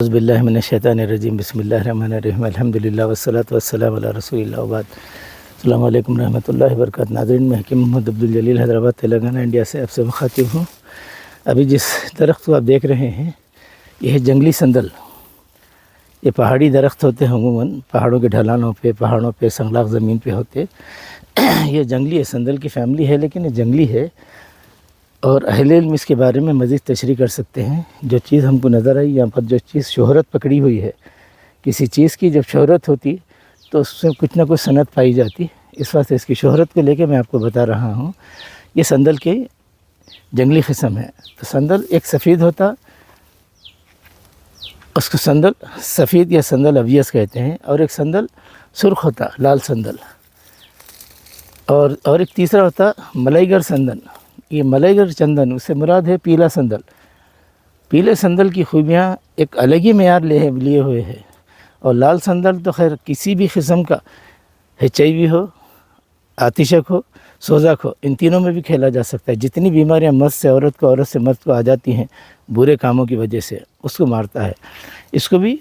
اعوذ باللہ من الشیطان الرجیم بسم اللہ الرحمن الرحیم الحمدللہ والصلاة والسلام علی رسول اللہ وبعد۔ السلام علیکم رحمۃ اللہ وبرکاتہ۔ ناظرین، میں حکیم محمد عبدالجلیل حیدرآباد تلنگانہ انڈیا سے آپ سے مخاطب ہوں۔ ابھی جس درخت کو آپ دیکھ رہے ہیں یہ ہے جنگلی سندل۔ یہ پہاڑی درخت ہوتے ہیں، عموماً پہاڑوں کے ڈھلانوں پہ، پہاڑوں پہ، سنگلاخ زمین پہ ہوتے۔ یہ جنگلی ہے، سندل کی فیملی ہے، لیکن یہ جنگلی ہے۔ اور اہل علم اس کے بارے میں مزید تشریح کر سکتے ہیں۔ جو چیز ہم کو نظر آئی یہاں پر، جو چیز شہرت پکڑی ہوئی ہے، کسی چیز کی جب شہرت ہوتی تو اس سے کچھ نہ کچھ صنعت پائی جاتی۔ اس واسطے اس کی شہرت کو لے کے میں آپ کو بتا رہا ہوں۔ یہ سندل کی جنگلی قسم ہے۔ تو سندل ایک سفید ہوتا، اس کو سندل سفید یا سندل ابیض کہتے ہیں، اور ایک سندل سرخ ہوتا، لال سندل، اور ایک تیسرا ہوتا ملائی گر سندن۔ یہ ملائی گر چندن، اس سے مراد ہے پیلا سندل۔ پیلے سندل کی خوبیاں ایک الگ ہی معیار لیے ہوئے ہیں۔ اور لال سندل تو خیر کسی بھی قسم کا HIV ہو، آتشک ہو، سوزک ہو، ان تینوں میں بھی کھیلا جا سکتا ہے۔ جتنی بیماریاں مرد سے عورت کو، عورت سے مرد کو آ جاتی ہیں برے کاموں کی وجہ سے، اس کو مارتا ہے۔ اس کو بھی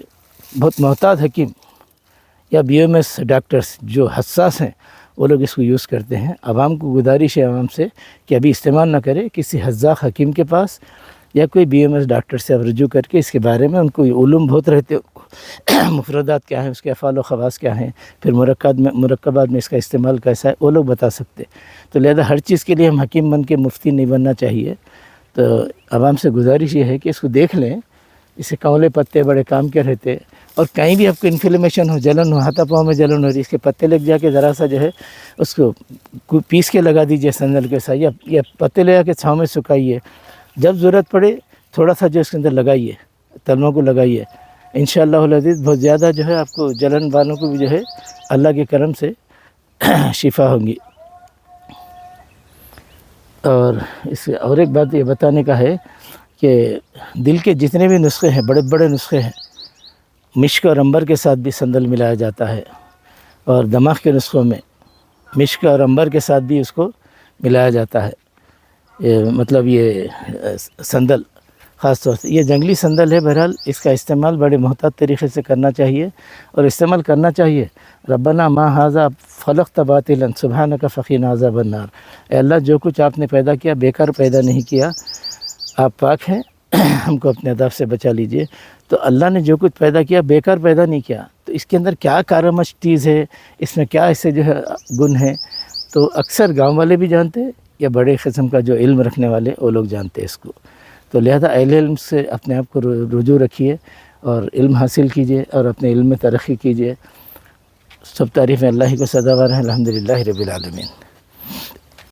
بہت محتاط حکیم یا BMS ڈاکٹرز جو حساس ہیں وہ لوگ اس کو یوز کرتے ہیں۔ عوام کو گزارش ہے عوام سے کہ ابھی استعمال نہ کرے، کسی حذاق حکیم کے پاس یا کوئی BMS ڈاکٹر سے اب رجوع کر کے اس کے بارے میں، ان کو علوم بہت رہتے، مفردات کیا ہیں، اس کے افعال و خواص کیا ہیں، پھر مرکبات میں اس کا استعمال کیسا ہے، وہ لوگ بتا سکتے۔ تو لہذا ہر چیز کے لیے ہم حکیم بن کے مفتی نہیں بننا چاہیے۔ تو عوام سے گزارش یہ ہے کہ اس کو دیکھ لیں، اسے کونلے پتے بڑے کام کے رہتے، اور کہیں بھی آپ کو انفلیمیشن ہو، جلن ہو، ہاتھا پاؤں میں جلن ہو رہی، اس کے پتے لگ جا کے ذرا سا جو ہے اس کو پیس کے لگا دیجئے سندل کے ساتھ، یا پتے لے جا کے چھاؤں میں سکھائیے۔ جب ضرورت پڑے تھوڑا سا جو اس کے اندر لگائیے، تلموں کو لگائیے، انشاءاللہ العزیز بہت زیادہ جو ہے آپ کو جلن والوں کو بھی جو ہے اللہ کے کرم سے شفا ہوں گی۔ اور ایک بات یہ بتانے کا ہے کہ دل کے جتنے بھی نسخے ہیں، بڑے بڑے نسخے ہیں، مشک اور عنبر کے ساتھ بھی سندل ملایا جاتا ہے، اور دماغ کے نسخوں میں مشک اور عنبر کے ساتھ بھی اس کو ملایا جاتا ہے۔ مطلب یہ سندل خاص طور سے یہ جنگلی سندل ہے۔ بہرحال اس کا استعمال بڑے محتاط طریقے سے کرنا چاہیے، اور استعمال کرنا چاہیے۔ ربنا ما ھذا خلقت باطلا سبحانک فقنا عذاب النار۔ اے اللہ، جو کچھ آپ نے پیدا کیا بیکار پیدا نہیں کیا، آپ پاک ہیں، ہم کو اپنے عذاب سے بچا لیجئے۔ تو اللہ نے جو کچھ پیدا کیا بیکار پیدا نہیں کیا، تو اس کے اندر کیا کارآمد چیز ہے، اس میں کیا ایسے جو ہے گن ہیں، تو اکثر گاؤں والے بھی جانتے، یا بڑے قسم کا جو علم رکھنے والے وہ لوگ جانتے اس کو۔ تو لہذا اہل علم سے اپنے آپ کو رجوع رکھیے، اور علم حاصل کیجئے، اور اپنے علم میں ترقی کیجئے۔ سب تعریفیں اللہ ہی کو سزاوار ہیں۔ الحمدللہ رب العالمین۔